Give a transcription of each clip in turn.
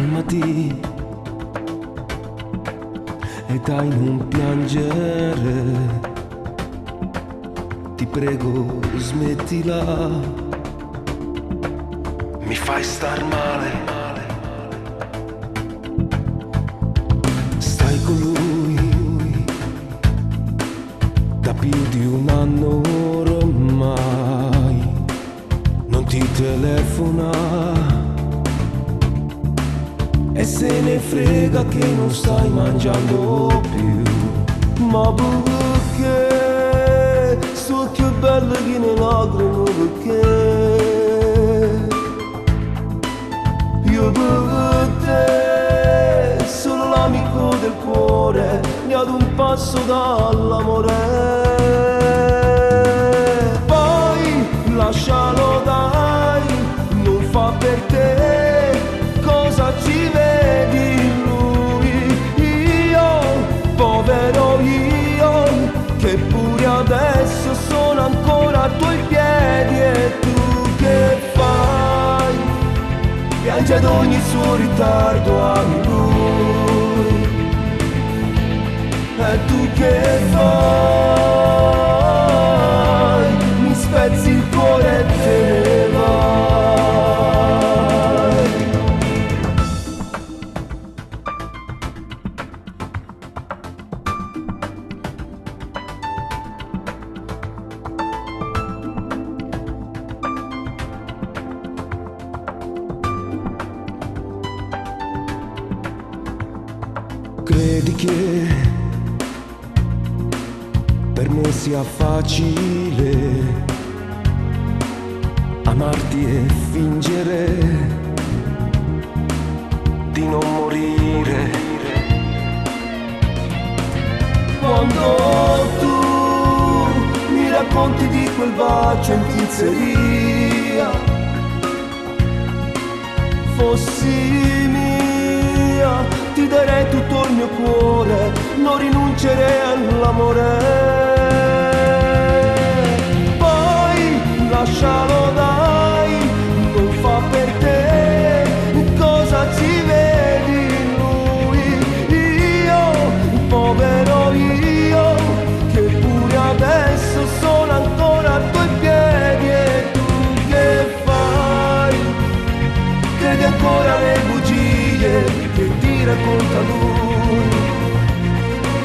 calmati e dai non piangere, ti prego smettila, mi fai star male. Stai con lui da più di un anno ormai, non ti telefona e se ne frega che non stai mangiando più. Ma perché sto più bello che ne lacrime, perché io per te sono l'amico del cuore, ne ad un passo dall'amore. Poi lascialo dai, non fa per te, cosa ci vedi in lui? Io, povero io, che pure adesso sono ancora a tuoi piedi, e tu che fai? Piangi ad ogni suo ritardo a lui. E tu che fai? Mi spezzi il cuore e te ne vai. Credi che per me sia facile amarti e fingere di non morire, quando tu mi racconti di quel bacio in pizzeria? Fossi mia, ti darei tutto il mio cuore, non rinuncerei all'amore. Poi lascialo dai, non fa per te, cosa ci vedi in lui? Io, povero io, che pure adesso sono ancora a tuoi piedi, e tu che fai? Credi ancora alle bugie che ti racconta lui?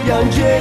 Piange